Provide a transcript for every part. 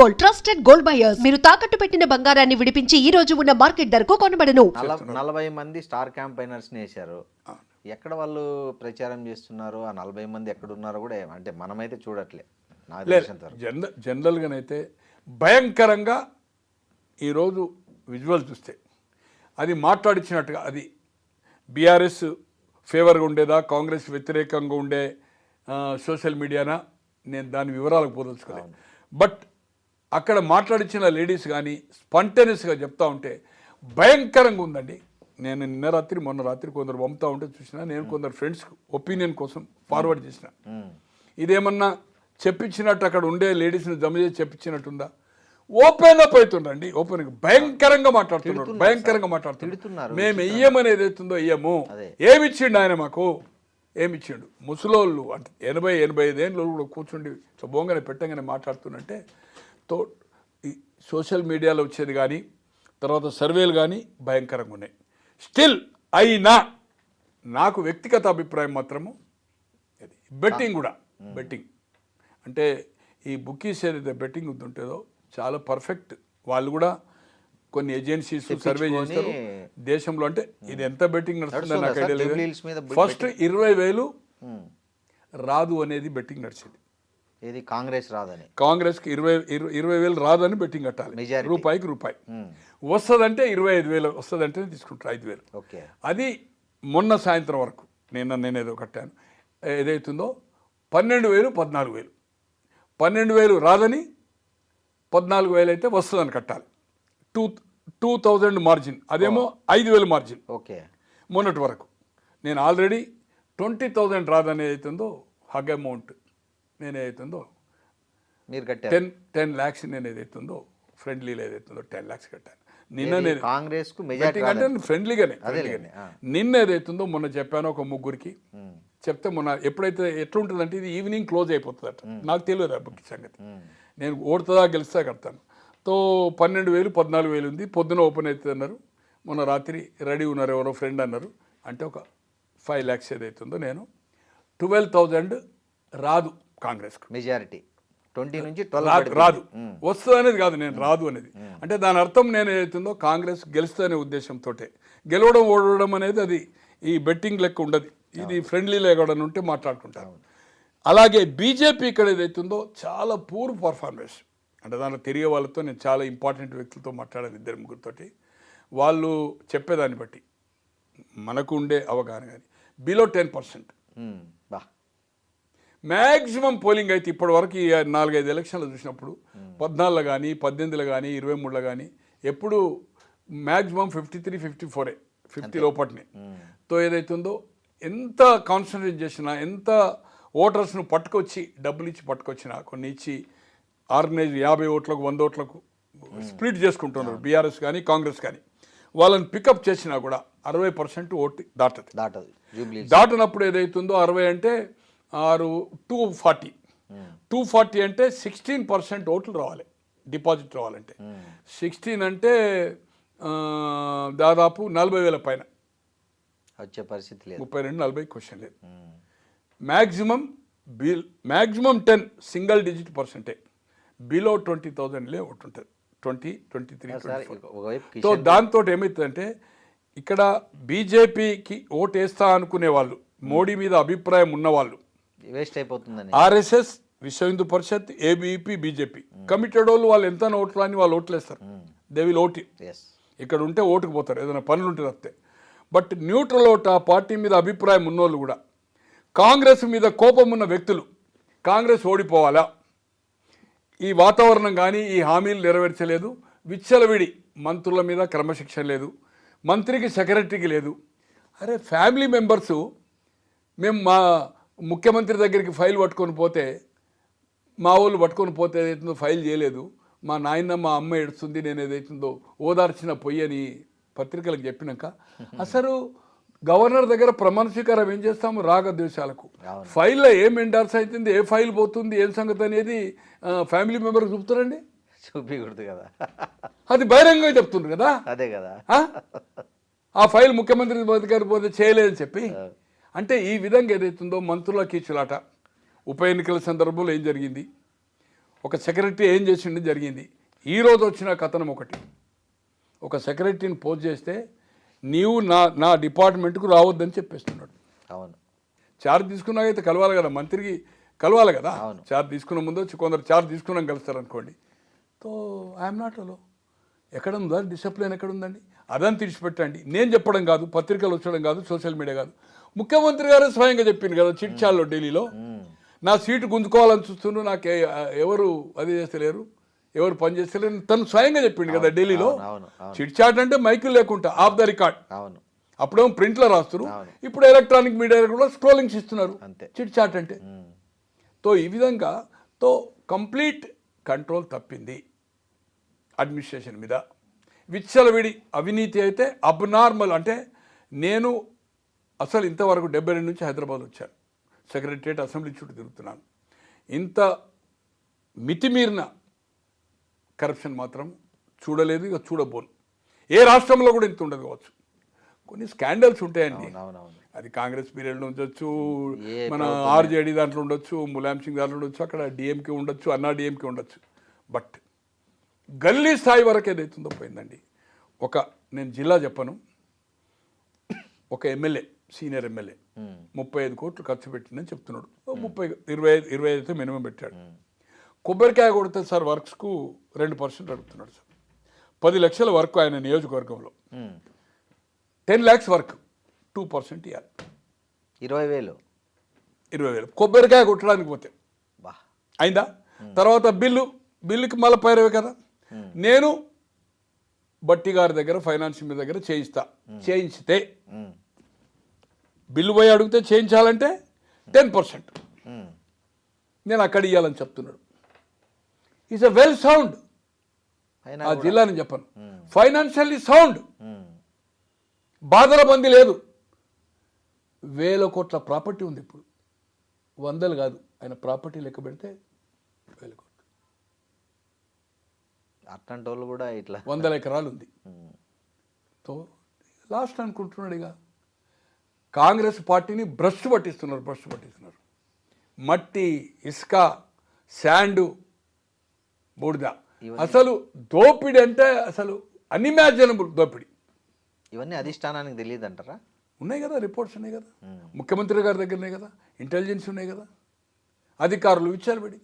Gold, trusted gold buyers. మీరు తాకట్టు పెట్టిన బంగారాన్ని విడిపించి ఈ రోజు ఉన్న మార్కెట్ ధరకు కొనబడను. 40 మంది స్టార్ క్యాంపైనర్స్ ని వేశారు. ఎక్కడ వాళ్ళు ప్రచారం చేస్తున్నారు? ఆ 40 మంది ఎక్కడ ఉన్నారో కూడా అంటే మనమైతే చూడట్లే. నాకు తెలిసినంత వరకు జనరల్గానైతే భయంకరంగా ఈరోజు విజువల్ చూస్తే అది మాట్లాడించినట్టుగా అది బీఆర్ఎస్ ఫేవర్గా ఉండేదా, కాంగ్రెస్ వ్యతిరేకంగా ఉండే సోషల్ మీడియానా, నేను దాని వివరాలకు పోదలుచుకోలేదు. బట్ అక్కడ మాట్లాడించిన లేడీస్ కానీ స్పాంటేనియస్గా చెప్తా ఉంటే భయంకరంగా ఉందండి. నేను మొన్న రాత్రి కొందరు పంపుతా ఉంటే చూసిన, నేను కొందరు ఫ్రెండ్స్ ఒపీనియన్ కోసం ఫార్వర్డ్ చేసిన. ఇదేమన్నా చెప్పించినట్టు అక్కడ ఉండే లేడీస్ని జమ చేసి చెప్పించినట్టుందా? ఓపెన్ అప్ అవుతుండండి. ఓపెన్ భయంకరంగా మాట్లాడుతున్నారు. మేము వెయ్యమని ఏదైతుందో వెయ్యము. ఏమిచ్చిండు ఆయన మాకు? ఏమిచ్చిండు? ముసలోళ్ళు అంటే 80-85 ఏళ్ళు కూడా కూర్చుండి బోంగనే పెట్టంగానే మాట్లాడుతున్నట్టే తో ఈ సోషల్ మీడియాలో వచ్చేది కానీ తర్వాత సర్వేలు కానీ భయంకరంగా ఉన్నాయి. స్టిల్ అయినా నాకు వ్యక్తిగత అభిప్రాయం మాత్రము బెట్టింగ్ కూడా బెట్టింగ్ అంటే ఈ బుకీస్ ఏదైతే బెట్టింగ్ ఉంటుంటుందో చాలా పర్ఫెక్ట్. వాళ్ళు కూడా కొన్ని ఏజెన్సీస్ సర్వే చేస్తారు దేశంలో. అంటే ఇది ఎంత బెట్టింగ్ నడుస్తుందని నాకు ఐడియా లేదు. ఫస్ట్ 20,000 రాదు అనేది బెట్టింగ్ నడిచింది. ఇది కాంగ్రెస్ రాదని, కాంగ్రెస్కి 20,000 రాదని బెట్టింగ్ కట్టాలి. రూపాయికి రూపాయి వస్తుందంటే 25,000 వస్తుందంటే తీసుకుంటారు 5,000. అది మొన్న సాయంత్రం వరకు నేనేదో కట్టాను. ఏదైతుందో 12,000 14,000 12,000 రాదని 14,000 అయితే వస్తుందని కట్టాలి. 2,000 మార్జిన్, అదేమో 5,000 మార్జిన్. ఓకే, మొన్నటి వరకు నేను ఆల్రెడీ 20,000 రాదని ఏదైతుందో హగ్ అమౌంట్ నేను ఏదైతుందో మీరు కట్టారు 10 lakhs నేను ఏదైతుందో ఫ్రెండ్లీలో ఏదైతుందో 10 lakhs కట్టాను. నిన్న నేను కాంగ్రెస్ అంటే ఫ్రెండ్లీగానే నిన్న ఏదైతుందో మొన్న చెప్పాను ఒక ముగ్గురికి చెప్తే, మొన్న ఎప్పుడైతే ఎట్లుంటుందంటే ఇది ఈవినింగ్ క్లోజ్ అయిపోతుందట. నాకు తెలియదు ఆ బుక్ సంగతి. నేను ఓడుతుందా గెలుస్తా కడతాను. తో 12,000 14,000 ఉంది. పొద్దున ఓపెన్ అవుతుంది అన్నారు. మొన్న రాత్రి రెడీ ఉన్నారు ఎవరో ఫ్రెండ్ అన్నారు. అంటే ఒక 5 lakhs ఏదైతుందో నేను 12,000 రాదు కాంగ్రెస్కు. మెజారిటీ 20 నుంచి 12 రాదు. వస్తుంది అనేది కాదు, నేను రాదు అనేది. అంటే దాని అర్థం నేను ఏదైతుందో కాంగ్రెస్ గెలుస్తుందనే ఉద్దేశంతో. గెలవడం ఓడవడం అనేది అది ఈ బెట్టింగ్ లెక్క ఉండదు. ఇది ఫ్రెండ్లీ లేకుండా ఉంటే మాట్లాడుకుంటారు. అలాగే బీజేపీ ఇక్కడ ఏదైతుందో చాలా పూర్ పర్ఫార్మెన్స్. అంటే దాంట్లో తిరిగే వాళ్ళతో నేను చాలా ఇంపార్టెంట్ వ్యక్తులతో మాట్లాడాను, 2-3తోటి. వాళ్ళు చెప్పేదాన్ని బట్టి మనకు ఉండే అవగాహన కానీ బిలో 10%. మ్యాక్సిమం పోలింగ్ అయితే ఇప్పటి వరకు ఈ 4-5 ఎలక్షన్లు చూసినప్పుడు 14 కానీ 18 కానీ 23 కానీ ఎప్పుడు మ్యాక్సిమం 53-54 50 లోపటినే. తో ఏదైతుందో ఎంత కాన్సన్ట్రేట్ చేసినా, ఎంత ఓటర్స్ను పట్టుకొచ్చి డబ్బులు ఇచ్చి పట్టుకొచ్చినా, కొన్ని ఇచ్చి ఆర్గనైజ్ 50 ఓట్లకు 100 ఓట్లకు స్ప్లిట్ చేసుకుంటున్నారు బీఆర్ఎస్ కానీ కాంగ్రెస్ కానీ. వాళ్ళని పికప్ చేసినా కూడా 60% ఓటు దాటదు. దాటినప్పుడు ఏదైతుందో 60 అంటే 240 అంటే 16% ఓట్లు రావాలి, డిపాజిట్ రావాలంటే. 16 అంటే దాదాపు 40,000 పైన వచ్చే పరిస్థితి లేదు. 32-40 క్వశ్చన్ లేదు. మ్యాక్సిమం 10 సింగిల్ డిజిట్ పర్సెంటే. బిలో 20,000 ఓటు ఉంటుంది. 20-23 సో దాంతో ఏమవుతుందంటే ఇక్కడ బీజేపీకి ఓటు వేస్తా అనుకునే వాళ్ళు, మోడీ మీద అభిప్రాయం ఉన్నవాళ్ళు, వేస్ట్ అయిపోతుందని ఆర్ఎస్ఎస్, విశ్వ Hindu Parishad, ABP, BJP committed వాళ్ళు ఎంత ఓట్లు అని వాళ్ళు ఓట్లేస్తారు. They will vote. ఇక్కడ ఉంటే ఓటుకు పోతారు, ఏదైనా పనులు ఉంటే తప్పితే. బట్ న్యూట్రల్ ఓట్, ఆ పార్టీ మీద అభిప్రాయం ఉన్నోళ్ళు కూడా, కాంగ్రెస్ మీద కోపం ఉన్న వ్యక్తులు కాంగ్రెస్ ఓడిపోవాలా, ఈ వాతావరణం కానీ ఈ హామీలు నెరవేర్చలేదు, విచ్చలవిడి మంత్రుల మీద క్రమశిక్షణ లేదు, మంత్రికి సెక్రటరీకి లేదు. అరే ఫ్యామిలీ మెంబర్సు మేము మా ముఖ్యమంత్రి దగ్గరికి ఫైల్ పట్టుకొని పోతే, మా వాళ్ళు పట్టుకొని పోతే ఏదైతుందో ఫైల్ చేయలేదు, మా నాయన మా అమ్మ ఏడుస్తుంది, నేను ఏదైతుందో ఓదార్చిన పొయ్యి అని పత్రికలకు చెప్పినాక అసలు గవర్నర్ దగ్గర ప్రమాణ స్వీకారం ఏం చేస్తాము? రాగద్వేషాలకు. ఫైల్లో ఏం ఎండార్స్ అవుతుంది, ఏ ఫైల్ పోతుంది, ఏం సంగతి అనేది ఫ్యామిలీ మెంబర్కి చూపుతారండి. చూపించకూడదు కదా, అది బహిరంగంగా చెప్తుండ్రు కదా. అదే కదా, ఆ ఫైల్ ముఖ్యమంత్రి దగ్గర పోతే చేయలేదని చెప్పి. అంటే ఈ విధంగా ఏదైతుందో మంత్రుల కీచులాట. ఉప ఎన్నికల సందర్భంలో ఏం జరిగింది? ఒక సెక్రటరీ ఏం చేసిండు జరిగింది. ఈరోజు వచ్చిన కథనం ఒకటి, ఒక సెక్రటరీని పోస్ట్ చేస్తే నీవు నా డిపార్ట్మెంట్కు రావద్దని చెప్పేస్తున్నాడు. అవును. చార్జ్ తీసుకున్నాకైతే కలవాలి కదా, మంత్రికి కలవాలి కదా. అవును. చార్జ్ తీసుకున్న ముందు వచ్చి కొందరు చార్జ్ తీసుకున్నాం కలుస్తారు అనుకోండి. So I'm not allow. ఎక్కడ ఉందా డిసిప్లిన్, ఎక్కడ ఉందండి? అదని తీర్చిపెట్టండి. నేను చెప్పడం కాదు, పత్రికలు వచ్చడం కాదు, సోషల్ మీడియా కాదు, ముఖ్యమంత్రి గారు స్వయంగా చెప్పింది కదా చిట్చాల్లో ఢిల్లీలో. నా సీటు గుంజుకోవాలని చూస్తుండ్రు, నాకు ఎవరు అది చేస్తలేరు, ఎవరు పని చేస్తలేరు, తను స్వయంగా చెప్పిండు కదా ఢిల్లీలో. చిట్ చాట్ అంటే మైకులు లేకుండా ఆఫ్ ద రికార్డ్. అవును. అప్పుడేమో ప్రింట్లో రాస్తారు, ఇప్పుడు ఎలక్ట్రానిక్ మీడియా కూడా స్క్రోలింగ్స్ ఇస్తున్నారు. చిట్ చాట్ అంటే తో ఈ విధంగా తో కంప్లీట్ కంట్రోల్ తప్పింది అడ్మినిస్ట్రేషన్ మీద. విచ్చలవిడి అవినీతి అయితే అబ్నార్మల్. అంటే నేను అసలు ఇంతవరకు 72 నుంచి హైదరాబాద్ వచ్చాను, సెక్రటరియట్ అసెంబ్లీ చుట్టూ తిరుగుతున్నాను. ఇంత మితిమీరిన కరప్షన్ మాత్రం చూడలేదు, ఇక చూడబోను. ఏ రాష్ట్రంలో కూడా ఇంత ఉండదు కావచ్చు. కొన్ని స్కాండల్స్ ఉంటాయండి, అది కాంగ్రెస్ పీరియడ్లో ఉండొచ్చు, మన ఆర్జేడీ దాంట్లో ఉండొచ్చు, ములాయం సింగ్ దాంట్లో ఉండొచ్చు, అక్కడ డిఎంకే ఉండొచ్చు, అన్నా డిఎంకే ఉండొచ్చు. బట్ గల్లీ స్థాయి వరకు ఏదైతుందో పోయిందండి. నేను జిల్లా చెప్పను, ఒక ఎమ్మెల్యే, సీనియర్ ఎమ్మెల్యే 35 కోట్లు ఖర్చు పెట్టిందని చెప్తున్నాడు. 25 అయితే మినిమం పెట్టాడు. కొబ్బరికాయ కొడితే సార్ వర్క్స్కు 2% అడుగుతున్నాడు సార్. 10 లక్షల వర్క్ ఆయన నియోజకవర్గంలో, 10 lakhs వర్క్ 2% ఇవ్వాలి. 20,000 కొబ్బరికాయ కొట్టడానికి పోతే అయిందా? తర్వాత బిల్లుకి మళ్ళీ పైరవే కదా. నేను బట్టి గారి దగ్గర ఫైనాన్స్ మీ దగ్గర చేయించితే బిల్లు పోయి అడిగితే చేయించాలంటే 10% నేను అక్కడ ఇవ్వాలని చెప్తున్నాడు. Is a well sound. ఆ జిల్లాని చెప్పను, ఫైనాన్షియల్లీ సౌండ్, బాధల బంది లేదు. 1,000 కోట్ల ప్రాపర్టీ ఉంది ఇప్పుడు, 100 కాదు, ఆయన ప్రాపర్టీ లెక్క పెడితే 1,000 కోట్లు. అట్లాంటి వాళ్ళు కూడా ఇట్లా 100 ఎకరాలు ఉంది. తో లాస్ట్ అనుకుంటున్నాడు. ఇక కాంగ్రెస్ పార్టీని భ్రష్టు పట్టిస్తున్నారు. మట్టి, ఇసుక, శాండు, బూడిద. అసలు దోపిడీ అంటే అసలు అన్ఇమాజినబుల్ దోపిడీ. ఇవన్నీ అధిష్టానానికి తెలియదు అంటారా? ఉన్నాయి కదా, రిపోర్ట్స్ ఉన్నాయి కదా, ముఖ్యమంత్రి గారి దగ్గర ఉన్నాయి కదా, ఇంటెలిజెన్స్ ఉన్నాయి కదా, అధికారులు విచారబడి.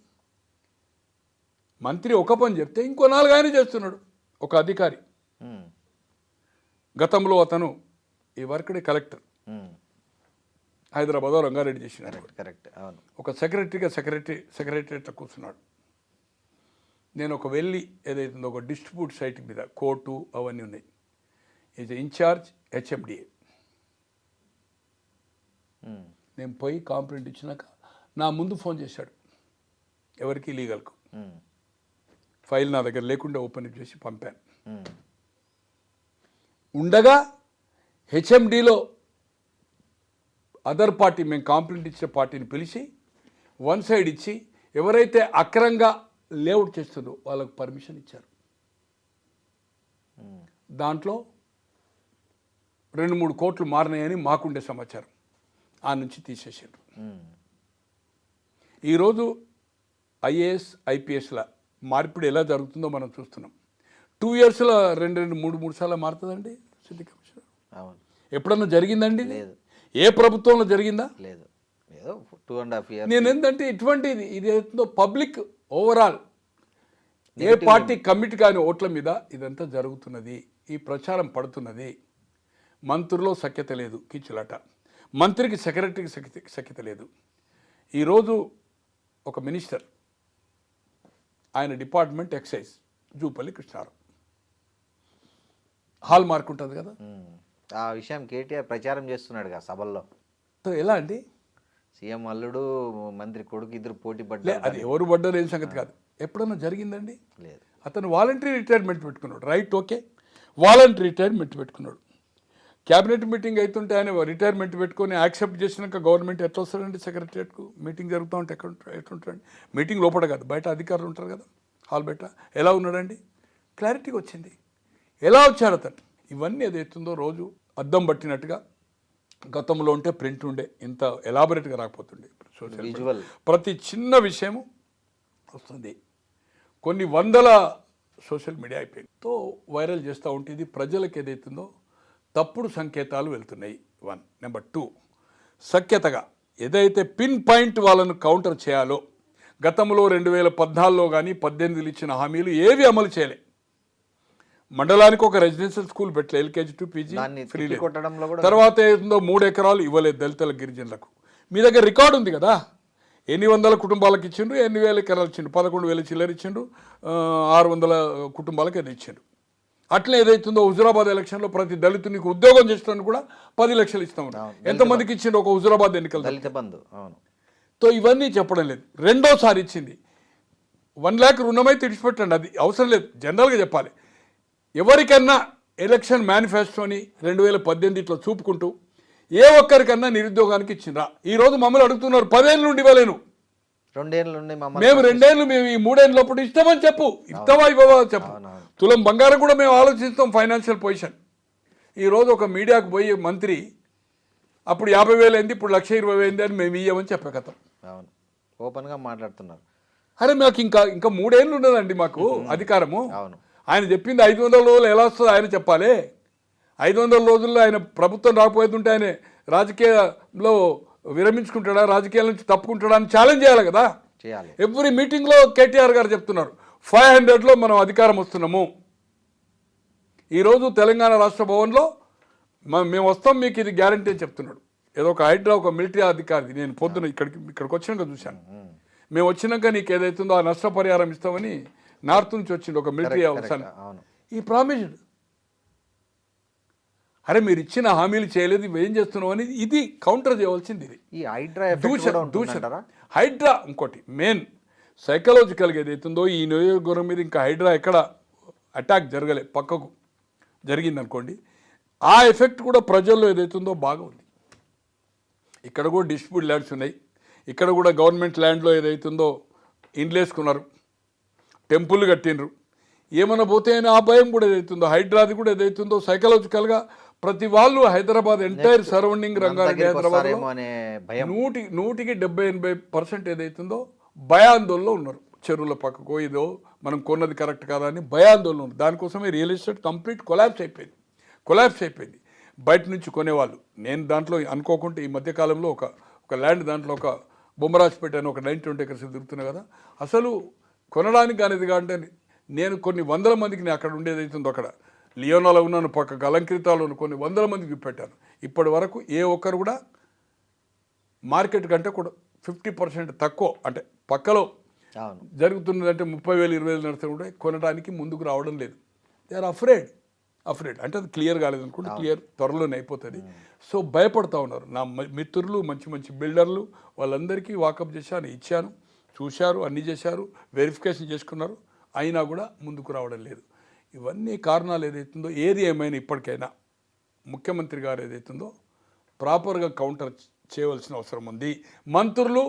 మంత్రి ఒక పని చెప్తే ఇంకో 4 ఆయన చేస్తున్నాడు. ఒక అధికారి గతంలో అతను ఈ వర్క్డే కలెక్టర్ హైదరాబాద్ రంగారెడ్డి చేసినాడు. కరెక్ట్. అవును. ఒక సెక్రటరీలో కూర్చున్నాడు. నేను ఒక వెళ్ళి ఏదైతుందో ఒక డిస్ట్రిబ్యూట్ సైట్ మీద కోర్టు అవన్నీ ఉన్నాయి. Is incharge HMDA. నేను పోయి కాంప్లైంట్ ఇచ్చినాక నా ముందు ఫోన్ చేశాడు, ఎవరికి లీగల్కు. ఫైల్ నా దగ్గర లేకుండా ఓపెన్ చేసి పంపాను. ఉండగా హెచ్ఎండిలో అదర్ పార్టీ, మేము కాంప్లైంట్ ఇచ్చిన పార్టీని పిలిచి 1 సైడ్ ఇచ్చి ఎవరైతే అక్రంగా లేఅవుట్ చేస్తుందో వాళ్ళకు పర్మిషన్ ఇచ్చారు. దాంట్లో 2-3 కోట్లు మారినాయని మాకుండే సమాచారం. ఆ నుంచి తీసేసారు. ఈరోజు ఐఏఎస్ ఐపీఎస్ల మార్పిడి ఎలా జరుగుతుందో మనం చూస్తున్నాం. 2 yearsలో 2-3 సార్లు మారుతుందండి సిటీ కమిషనర్. ఎప్పుడన్నా జరిగిందండి? లేదు. ఏ ప్రభుత్వంలో జరిగిందా? లేదు. ఏదో 2.5 years. నేను ఏంటంటే ఇటువంటిది ఇది ఏదో పబ్లిక్ ఓవరాల్ ఏ పార్టీ కమిటీ కాని ఓట్ల మీద ఇదంతా జరుగుతున్నది. ఈ ప్రచారం పడుతున్నది. మంత్రుల్లో సఖ్యత లేదు, కిచ్చులాట. మంత్రికి సెక్రటరీకి సఖ్యత లేదు. ఈరోజు ఒక మినిస్టర్, ఆయన department excise, Jupally Krishnarao. Hall mark ఉంటుంది కదా, ఆ విషయం కేటీఆర్ ప్రచారం చేస్తున్నాడు కదా సభల్లో. ఎలా అండి? సీఎం అల్లుడు మంత్రి కొడుకు ఇద్దరు పోటీ పడ్డారు. అది ఎవరు పడ్డారు ఏం సంగతి కాదు. ఎప్పుడన్నా జరిగిందండి? లేదు. అతను వాలంటరీ రిటైర్మెంట్ పెట్టుకున్నాడు. రైట్, ఓకే, వాలంటరీ రిటైర్మెంట్ పెట్టుకున్నాడు. క్యాబినెట్ మీటింగ్ అవుతుంటే ఆయన రిటైర్మెంట్ పెట్టుకొని యాక్సెప్ట్ చేసినాక గవర్నమెంట్ ఎట్లా వస్తాడండి సెక్రటరియట్కు? మీటింగ్ జరుగుతూ ఉంటే ఎట్లుంటాడండి? మీటింగ్ లోపల కాదు, బయట అధికారులు ఉంటారు కదా, హాల్ బయట. ఎలా ఉన్నాడండి? క్లారిటీగా వచ్చింది. ఎలా వచ్చాడు అతను? ఇవన్నీ ఏదైతుందో రోజు అద్దం పట్టినట్టుగా గతంలో ఉంటే ప్రింట్ ఉండే, ఇంత ఎలాబొరేట్గా రాకపోతుండే. సోషల్ విజువల్ ప్రతి చిన్న విషయము వస్తుంది. కొన్ని వందల సోషల్ మీడియా అయిపోయింది వైరల్ చేస్తూ ఉంటే ఇది ప్రజలకు ఏదైతుందో తప్పుడు సంకేతాలు వెళ్తున్నాయి. 1 నెంబర్ 2 సఖ్యతగా ఏదైతే పిన్ పాయింట్ వాళ్ళను కౌంటర్ చేయాలో గతంలో 2014లో కానీ 18 ఇచ్చిన హామీలు ఏవి అమలు చేయలే. మండలానికి ఒక రెసిడెన్షియల్ స్కూల్ పెట్టలే, LKG to PG ఫ్రీ లేదు. కొట్టడంలో కూడా తర్వాత ఏందో 3 ఎకరాలు ఇవ్వలేదు దళితుల గిరిజనులకు. మీ దగ్గర రికార్డు ఉంది కదా, ఎన్ని వందల కుటుంబాలకు ఇచ్చిండ్రు, ఎన్ని వేల ఎకరాలు ఇచ్చిండ్రు, 11,000 చిల్లర ఇచ్చిండ్రు, 600 కుటుంబాలకు ఏదో ఇచ్చిండ్రు. అట్లే ఏదైతుందో హుజురాబాద్ ఎలక్షన్లో ప్రతి దళితునికి ఉద్యోగం చేస్తాను కూడా 10 లక్షలు ఇస్తాం. ఎంతమందికి ఇచ్చిండ్రు ఒక హుజురాబాద్ ఎన్నికలు? దళిత బంధు. అవును. ఇవన్నీ చెప్పడం లేదు. రెండోసారి ఇచ్చింది 1 lakh రుణమైతే ఇడిచిపెట్టండి, అది అవసరం లేదు, జనరల్గా చెప్పాలి. ఎవరికన్నా ఎలక్షన్ మేనిఫెస్టోని 2018లో చూపుకుంటూ ఏ ఒక్కరికన్నా నిరుద్యోగానికి ఇచ్చిండ్రా? ఈరోజు మమ్మల్ని అడుగుతున్నారు 10 ఏళ్ళ నుండి ఇవ్వలేను, 2 ఏళ్ళ నుండి మేము 2 ఏళ్ళు మేము ఈ 3 ఏళ్ళ లోపల ఇస్తామని చెప్పు, ఇస్తావా ఇవ్వవా చెప్పు. తులం బంగారం కూడా మేము ఆలోచిస్తాం ఫైనాన్షియల్ పొజిషన్. ఈరోజు ఒక మీడియాకు పోయి మంత్రి అప్పుడు 50,000 అయింది, ఇప్పుడు 1,20,000 అని మేము ఇయ్యమని చెప్పే కథ. అవును, ఓపెన్గా మాట్లాడుతున్నారు. అరే మాకు ఇంకా 3 ఏళ్ళు ఉన్నదండి మాకు అధికారము. అవును. ఆయన చెప్పింది 500 రోజులు ఎలా వస్తుందో ఆయన చెప్పాలి. 500 రోజుల్లో ఆయన ప్రభుత్వం రాకపోతుంటే ఆయన రాజకీయాల్లో విరమించుకుంటాడా, రాజకీయాల నుంచి తప్పుకుంటాడా అని ఛాలెంజ్ చేయాలి కదా. చేయాలి. ఎవ్రీ మీటింగ్లో కేటీఆర్ గారు చెప్తున్నారు 500లో మనం అధికారం వస్తున్నాము. ఈరోజు తెలంగాణ రాష్ట్ర భవన్లో మేము వస్తాం మీకు ఇది గ్యారంటీ అని చెప్తున్నాడు. ఏదో ఒక హైడ్రా ఒక మిలిటరీ అధికారి, నేను పొద్దున ఇక్కడికి వచ్చినాక చూశాను. మేము వచ్చినాక నీకు ఏదైతుందో ఆ నష్టపరిహారం ఇస్తామని నార్త్ నుంచి వచ్చింది ఒక మిలిటరీ అవసరం. ఈ ప్రామిస్డ్. అరే మీరు ఇచ్చిన హామీలు చేయలేదు, ఇవి ఏం చేస్తున్నావు అని ఇది కౌంటర్ చేయవలసింది. ఇది ఈ హైడ్రా హైడ్రా ఇంకోటి మెయిన్ సైకలాజికల్గా ఏదైతుందో ఈ నియోజకవర్గం మీద ఇంకా హైడ్రా ఎక్కడ అటాక్ జరగలే, పక్కకు జరిగింది అనుకోండి, ఆ ఎఫెక్ట్ కూడా ప్రజల్లో ఏదైతుందో బాగా ఉంది. ఇక్కడ కూడా డిస్ప్యూట్ ల్యాండ్స్ ఉన్నాయి, ఇక్కడ కూడా గవర్నమెంట్ ల్యాండ్లో ఏదైతుందో ఇండ్లు వేసుకున్నారు, టెంపుల్ కట్టినరు, ఏమైనా పోతే అయినా ఆ భయం కూడా ఏదైతుందో హైడ్రాది కూడా ఏదైతుందో సైకలాజికల్గా ప్రతి వాళ్ళు హైదరాబాద్ ఎంటైర్ సరౌండింగ్ రంగారెడ్డి హైదరాబాద్ 100కి 70-80% ఏదైతుందో భయాందోళనలో ఉన్నారు. చెరువుల పక్కకో ఇదో మనం కొన్నది కరెక్ట్ కాదా అని భయాందోళన ఉన్నారు. దానికోసమే రియల్ ఎస్టేట్ కంప్లీట్ కొలాప్స్ అయిపోయింది. బయట నుంచి కొనేవాళ్ళు. నేను దాంట్లో అనుకోకుండా ఈ మధ్యకాలంలో ఒక ల్యాండ్ దాంట్లో ఒక బొమ్మరాజ్పేట అని ఒక 920 acres తిరుగుతున్నా కదా, అసలు కొనడానికి అనేది కాదంటే నేను కొన్ని వందల మందికి నేను అక్కడ ఉండేది అవుతుందో అక్కడ లియోనాలో ఉన్నాను, పక్క అలంకృతాలు కొన్ని వందల మందికి పెట్టాను. ఇప్పటి వరకు ఏ ఒక్కరు కూడా మార్కెట్ కంటే కూడా 50% తక్కువ, అంటే పక్కలో జరుగుతున్నదంటే 30,000 20,000 నడితే కూడా కొనడానికి ముందుకు రావడం లేదు. దే ఆర్ అఫ్రేడ్ అంటే అది క్లియర్ కాలేదు అనుకుంటే క్లియర్ త్వరలోనే అయిపోతుంది. సో భయపడతా ఉన్నారు. నా మిత్రులు మంచి బిల్డర్లు వాళ్ళందరికీ వాకప్ చేశాను, ఇచ్చాను, చూశారు, అన్నీ చేశారు, వెరిఫికేషన్ చేసుకున్నారు, అయినా కూడా ముందుకు రావడం లేదు. ఇవన్నీ కారణాలు ఏదైతుందో ఏది ఏమైనా ఇప్పటికైనా ముఖ్యమంత్రి గారు ఏదైతుందో ప్రాపర్గా కౌంటర్ చేయవలసిన అవసరం ఉంది. మంత్రులు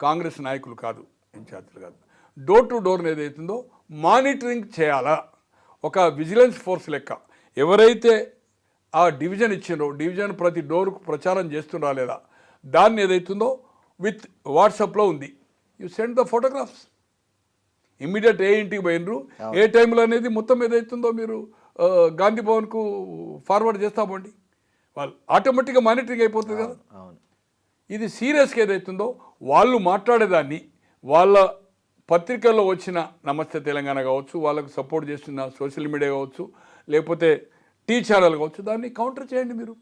కాంగ్రెస్ నాయకులు కాదు, ఇన్ఛార్జీలు కాదు, డోర్ టు డోర్ ఏదైతుందో మానిటరింగ్ చేయాలా. ఒక విజిలెన్స్ ఫోర్స్ లెక్క ఎవరైతే ఆ డివిజన్ ఇచ్చిండ్రో డివిజన్ ప్రతి డోర్కు ప్రచారం చేస్తుండ్రా లేదా దాన్ని ఏదైతుందో విత్ వాట్సాప్లో ఉంది, you send the photographs immediate ఏ ఇంటికి పోయినరు ఏ టైంలో అనేది మొత్తం ఏదైతుందో మీరు గాంధీ భవన్కు ఫార్వర్డ్ చేస్తామండి, వాళ్ళు ఆటోమేటిక్గా మానిటరింగ్ అయిపోతుంది కదా. ఇది సీరియస్గా ఏదైతుందో వాళ్ళు మాట్లాడేదాన్ని వాళ్ళ పత్రికల్లో వచ్చిన నమస్తే తెలంగాణ కావచ్చు, వాళ్ళకు సపోర్ట్ చేస్తున్న సోషల్ మీడియా కావచ్చు, లేకపోతే టీ ఛానల్ కావచ్చు, దాన్ని కౌంటర్ చేయండి మీరు.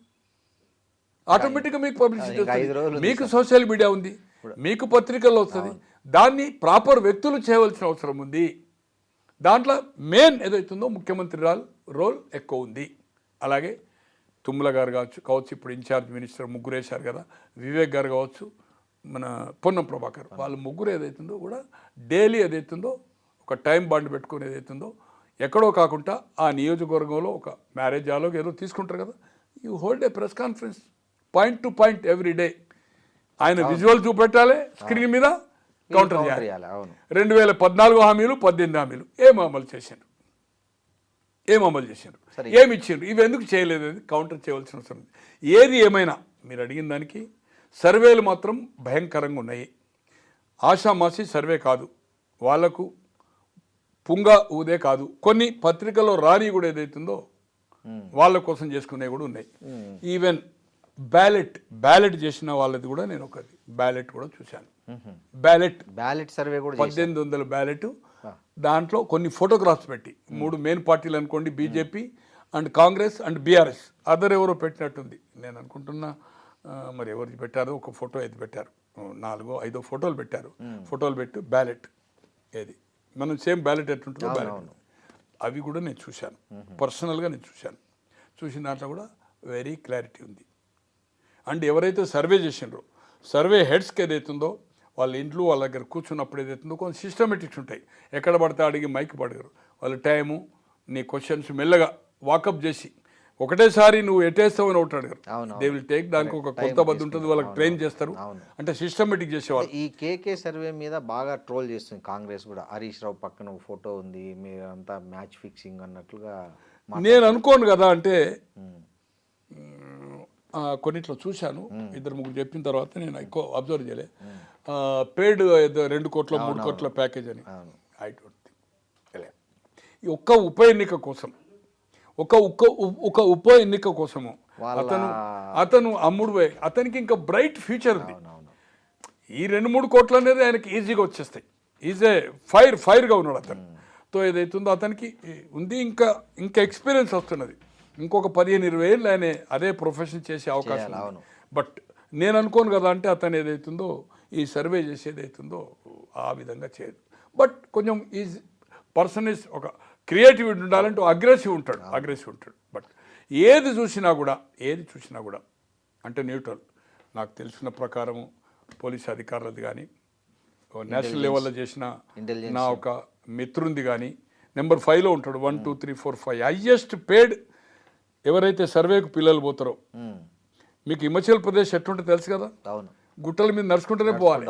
ఆటోమేటిక్గా మీకు పబ్లిసిటీ వస్తుంది, మీకు సోషల్ మీడియా ఉంది, మీకు పత్రికల్లో వస్తుంది. దాన్ని ప్రాపర్ వ్యక్తులు చేయవలసిన అవసరం ఉంది. దాంట్లో మెయిన్ ఏదైతుందో ముఖ్యమంత్రి రోల్ ఎక్కువ ఉంది. అలాగే తుమ్మల గారు కావచ్చు ఇప్పుడు ఇన్ఛార్జ్ మినిస్టర్ ముగ్గురు వేశారు కదా, వివేక్ గారు కావచ్చు, మన పొన్నం ప్రభాకర్, వాళ్ళు ముగ్గురు ఏదైతుందో కూడా డైలీ ఏదైతుందో ఒక టైం బాండ్ పెట్టుకుని ఏదైతుందో ఎక్కడో కాకుండా ఆ నియోజకవర్గంలో ఒక మ్యారేజ్ హాల్లో ఏదో తీసుకుంటారు కదా, you hold a press conference point to point every day. ఆయన విజువల్ చూపెట్టాలి స్క్రీన్ మీద, కౌంటర్ చేయాలి. 2014 హామీలు 18 హామీలు ఏం అమలు చేశారు, ఏమి ఇచ్చారు, ఇవి ఎందుకు చేయలేదు అనేది కౌంటర్ చేయవలసిన అవసరం ఉంది. ఏది ఏమైనా మీరు అడిగిన దానికి సర్వేలు మాత్రం భయంకరంగా ఉన్నాయి. ఆషామాషి సర్వే కాదు, వాళ్లకు పుంగ ఊదే కాదు, కొన్ని పత్రికల్లో రాని కూడా ఏదైతుందో వాళ్ళ కోసం చేసుకునేవి కూడా ఉన్నాయి. ఈవెన్ బ్యాలెట్ చేసిన వాళ్ళది కూడా నేను ఒకటి బ్యాలెట్ కూడా చూశాను. బ్యాలెట్ సర్వే కూడా 1800 బ్యాలెట్, దాంట్లో కొన్ని ఫోటోగ్రాఫ్స్ పెట్టి 3 మెయిన్ పార్టీలు అనుకోండి, BJP and Congress and BRS, other ఎవరో పెట్టినట్టుంది. నేను అనుకుంటున్నా మరి ఎవరికి పెట్టారో ఒక ఫోటో అయితే పెట్టారు, 4-5 ఫోటోలు పెట్టారు. ఫోటోలు పెట్టి బ్యాలెట్ ఏది మనం సేమ్ బ్యాలెట్ ఎట్లుంటుందో బ్యాలెట్, అవి కూడా నేను చూశాను. పర్సనల్గా నేను చూశాను. చూసిన దాంట్లో కూడా వెరీ క్లారిటీ ఉంది. అండ్ ఎవరైతే సర్వే చేసిండ్రో సర్వే హెడ్స్కి ఏదైతుందో వాళ్ళ ఇంట్లో వాళ్ళ దగ్గర కూర్చున్నప్పుడు ఏదైతుందో కొన్ని సిస్టమేటిక్స్ ఉంటాయి. ఎక్కడ పడితే అడిగి మైక్ పడగరు, వాళ్ళ టైము, నీ క్వశ్చన్స్ మెల్లగా వాకప్ చేసి ఒకటేసారి నువ్వు ఎటేస్తావు అని ఒకటి అడగరు. దే విల్ టేక్, దానికి ఒక కొత్త బద్దు ఉంటుంది, వాళ్ళకి ట్రైన్ చేస్తారు. అంటే సిస్టమేటిక్ చేసేవాళ్ళు. ఈ కేకే సర్వే మీద బాగా ట్రోల్ చేస్తుంది కాంగ్రెస్ కూడా. హరీష్ రావు పక్కన ఒక ఫోటో ఉంది, మీరంతా మ్యాచ్ ఫిక్సింగ్ అన్నట్లుగా. నేను అనుకోను కదా, అంటే కొన్నిట్లో చూశాను, 2-3 చెప్పిన తర్వాత నేను ఎక్కువ అబ్జర్వ్ చేయలే. పేడ్ 2 కోట్ల 3 కోట్ల ప్యాకేజ్ అని ఐ డోంట్ థింక్. ఒక్క ఉప ఎన్నిక కోసం ఒక ఉప ఎన్నిక కోసము అతను అమ్ముడు పోయి, అతనికి ఇంకా బ్రైట్ ఫ్యూచర్ ఉంది. ఈ 2-3 కోట్లు అనేది ఆయనకి ఈజీగా వచ్చేస్తాయి. ఈజీ ఫైర్గా ఉన్నాడు అతనుతో ఏదైతుందో అతనికి ఉంది. ఇంకా ఎక్స్పీరియన్స్ వస్తున్నది. ఇంకొక 15-20 ఏళ్ళు ఆయన అదే ప్రొఫెషన్ చేసే అవకాశం. బట్ నేను అనుకోను కదా, అంటే అతను ఏదైతుందో ఈ సర్వే చేసేది అవుతుందో ఆ విధంగా చేయదు. బట్ కొంచెం ఈజీ పర్సన్ ఇస్ ఒక క్రియేటివిటీ ఉండాలంటే అగ్రెసివ్ ఉంటాడు. బట్ ఏది చూసినా కూడా అంటే న్యూట్రల్. నాకు తెలిసిన ప్రకారము పోలీస్ అధికారులది కానీ, నేషనల్ లెవెల్లో చేసిన నా ఒక మిత్రుంది కానీ నెంబర్ 5లో ఉంటాడు. 1, 2, 3, 4, 5 హైయెస్ట్ పేడ్ ఎవరైతే సర్వేకు పిల్లలు పోతారో. మీకు హిమాచల్ ప్రదేశ్ ఎట్లుంటే తెలుసు కదా, గుట్టల మీద నడుచుకుంటూనే పోవాలి.